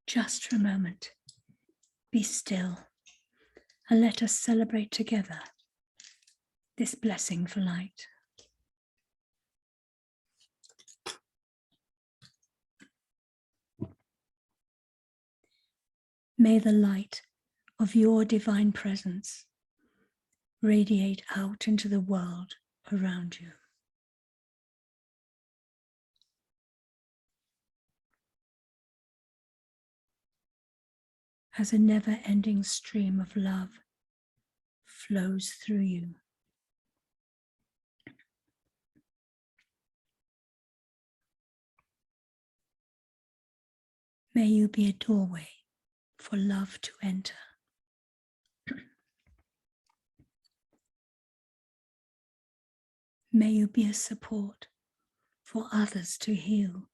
Just for a moment, be still and let us celebrate together this blessing for light. May the light of your divine presence radiate out into the world around you. As a never-ending stream of love flows through you. May you be a doorway for love to enter. May you be a support for others to heal.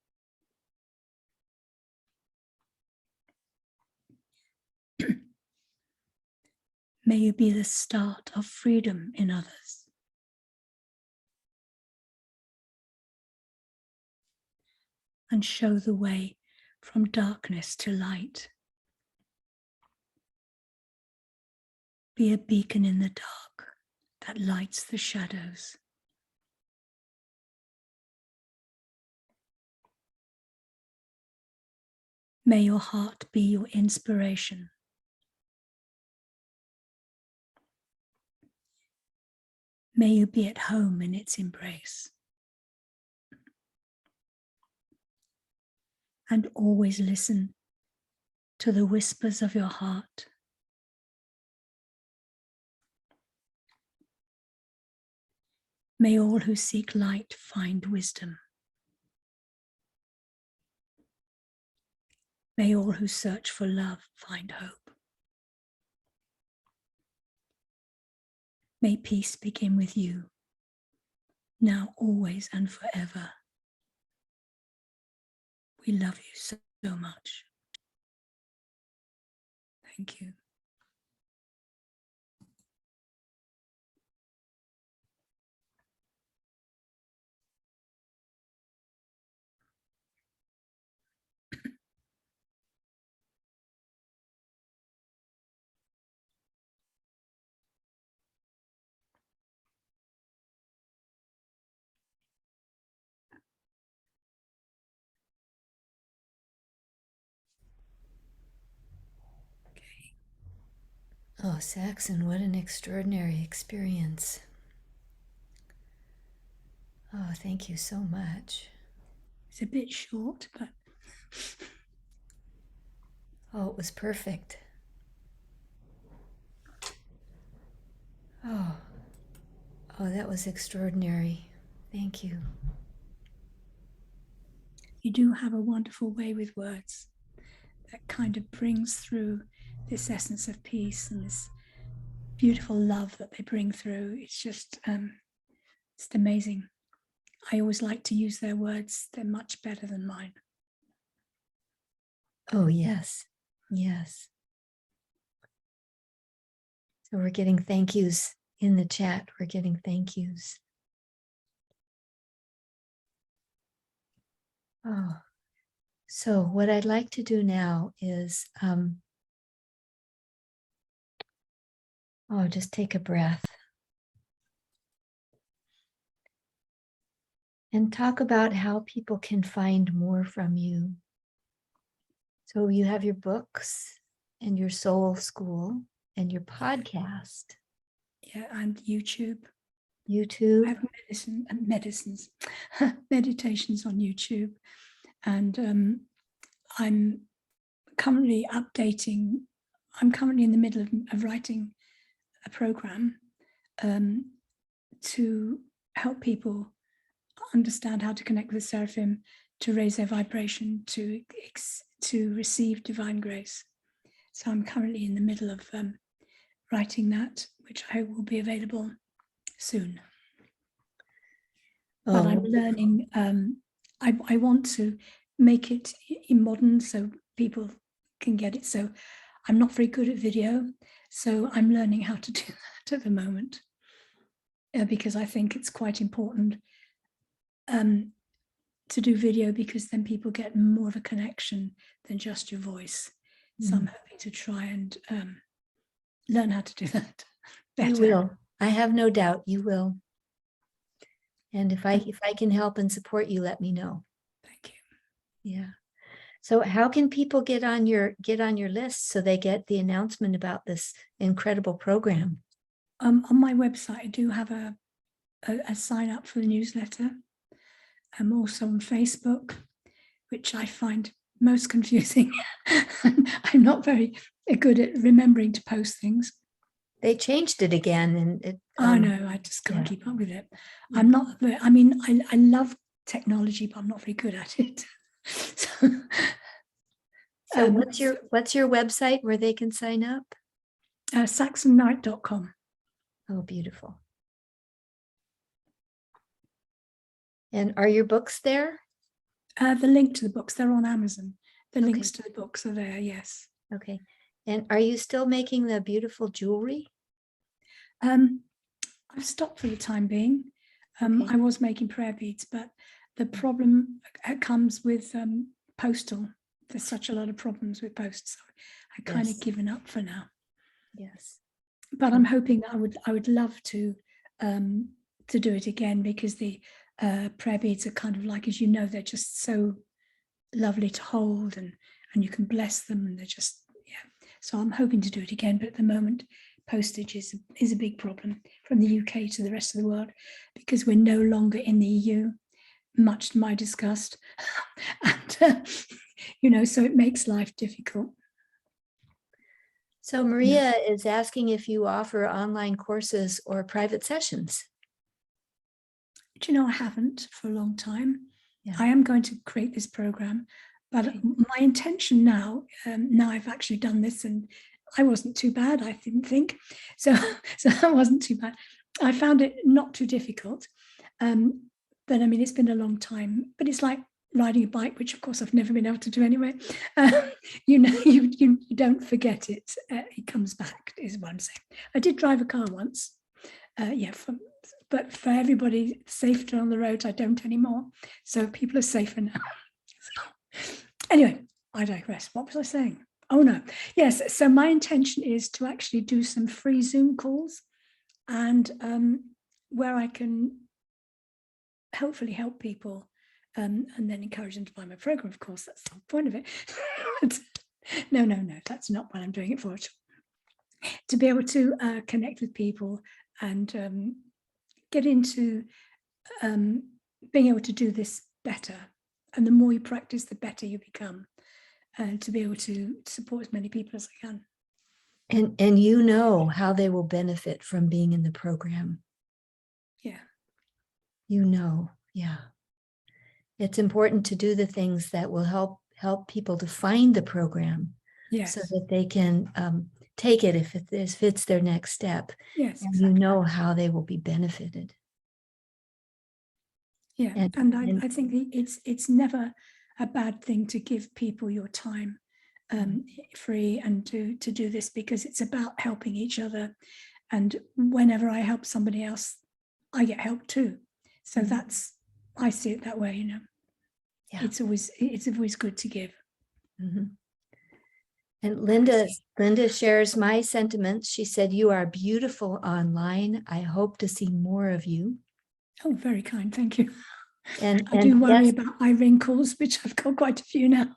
May you be the start of freedom in others. And show the way from darkness to light. Be a beacon in the dark that lights the shadows. May your heart be your inspiration. May you be at home in its embrace. And always listen to the whispers of your heart. May all who seek light find wisdom. May all who search for love find hope. May peace begin with you, now, always, and forever. We love you so much. Thank you. Oh, Saxon, what an extraordinary experience. Oh, thank you so much. It's a bit short, but... Oh, it was perfect. Oh, that was extraordinary. Thank you. You do have a wonderful way with words that kind of brings through this essence of peace and this beautiful love that they bring through. It's just amazing. I always like to use their words. They're much better than mine. Oh, yes. Yes. So we're getting thank yous in the chat. We're getting thank yous. Oh, so what I'd like to do now is, just take a breath and talk about how people can find more from you. So you have your books and your soul school and your podcast. Yeah, and YouTube. YouTube. I have meditations on YouTube. And I'm currently in the middle of writing a program to help people understand how to connect with Seraphim, to raise their vibration, to receive divine grace. So I'm currently in the middle of writing that, which I will be available soon. But I'm learning, I want to make it in modern so people can get it. So I'm not very good at video, so I'm learning how to do that at the moment, because I think it's quite important to do video, because then people get more of a connection than just your voice. So I'm hoping to try and learn how to do that better. You will. I have no doubt you will. And if I can help and support you, let me know. Thank you. Yeah. So how can people get on your list so they get the announcement about this incredible program? On my website, I do have a sign up for the newsletter. I'm also on Facebook, which I find most confusing. I'm not very good at remembering to post things. They changed it again, and it. I know, I just can't keep up with it. Yeah. I'm not. I mean, I love technology, but I'm not very good at it. So what's your website where they can sign up? SaxonKnight.com. Oh, beautiful. And are your books there? The link to the books, they're on Amazon. The Okay. links to the books are there, yes. Okay. And are you still making the beautiful jewelry? I've stopped for the time being. Okay. I was making prayer beads, but the problem comes with postal. There's such a lot of problems with post, so I kind Yes. of given up for now. Yes. But I'm hoping that I would love to do it again, because the prayer beads are kind of like, as you know, they're just so lovely to hold, and you can bless them, and they're just, yeah. So I'm hoping to do it again, but at the moment, postage is a big problem from the UK to the rest of the world, because we're no longer in the EU, much to my disgust. And so it makes life difficult. So Maria is asking if you offer online courses or private sessions. Do you know, I haven't for a long time. Yeah. I am going to create this program, but Okay. my intention now I've actually done this, and I wasn't too bad, I didn't think. So that wasn't too bad. I found it not too difficult. But I mean, it's been a long time, but it's like riding a bike, which of course I've never been able to do anyway. You don't forget it. It comes back, is what I'm saying. I did drive a car once. But for everybody safer on the roads, I don't anymore. So people are safer now. So, anyway, I digress. What was I saying? Oh no, yes. So my intention is to actually do some free Zoom calls, and where I can hopefully help people, and then encourage them to buy my program. Of course, that's the whole point of it. No, that's not what I'm doing it for. To be able to connect with people and get into being able to do this better. And the more you practice, the better you become, and to be able to support as many people as I can. And you know how they will benefit from being in the program. Yeah. You know, yeah. It's important to do the things that will help people to find the program. Yes. So that they can take it if it's their next step. Yes, and exactly. You know how they will be benefited. Yeah, and I think it's never a bad thing to give people your time free, and to do this, because it's about helping each other. And whenever I help somebody else, I get help too. So I see it that way, Yeah. It's always good to give. Mm-hmm. And Linda shares my sentiments. She said, "You are beautiful online. I hope to see more of you." Oh, very kind. Thank you. And I do worry yes, about my wrinkles, which I've got quite a few now.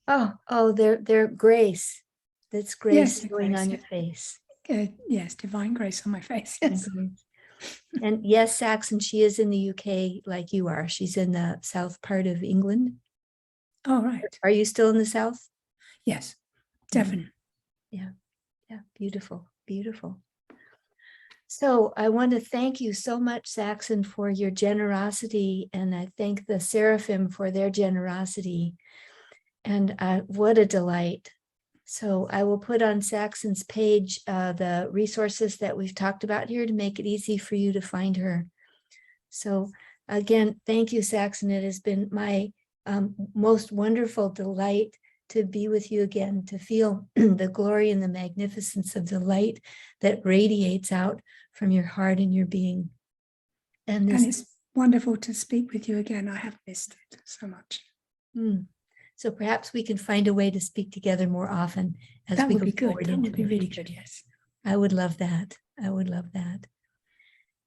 Oh, they're grace. That's grace showing on your face. Yes, divine grace on my face. Yes. And yes, Saxon, she is in the UK like you are. She's in the south part of England. Oh, right. Are you still in the south? Yes, Devon. Yeah, beautiful, beautiful. So I want to thank you so much, Saxon, for your generosity, and I thank the Seraphim for their generosity. And what a delight. So I will put on Saxon's page the resources that we've talked about here to make it easy for you to find her. So again, thank you, Saxon. It has been my most wonderful delight to be with you again, to feel the glory and the magnificence of the light that radiates out from your heart and your being. And it's wonderful to speak with you again. I have missed it so much. So perhaps we can find a way to speak together more often as that we would go be good. forward. That into would be the really future. good. Yes. I would love that. I would love that.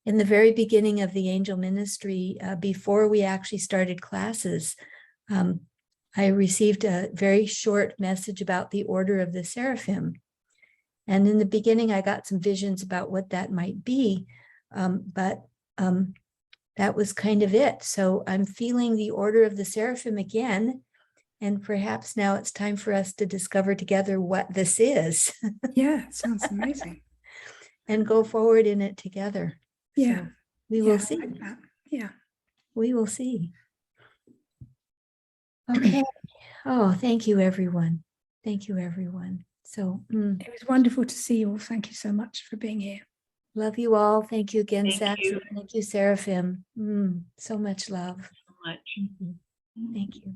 In the very beginning of the angel ministry, before we actually started classes, I received a very short message about the order of the Seraphim. And in the beginning, I got some visions about what that might be, but that was kind of it. So I'm feeling the order of the Seraphim again, and perhaps now it's time for us to discover together what this is. Yeah, it sounds amazing. And go forward in it together. Yeah. So we will see. Like that. Yeah. We will see. Okay. Oh, thank you, everyone. Thank you, everyone. So it was wonderful to see you all. Thank you so much for being here. Love you all. Thank you again, Thank Saxon. you Thank you, Seraphim. So much love. so much. Thank you. Thank you.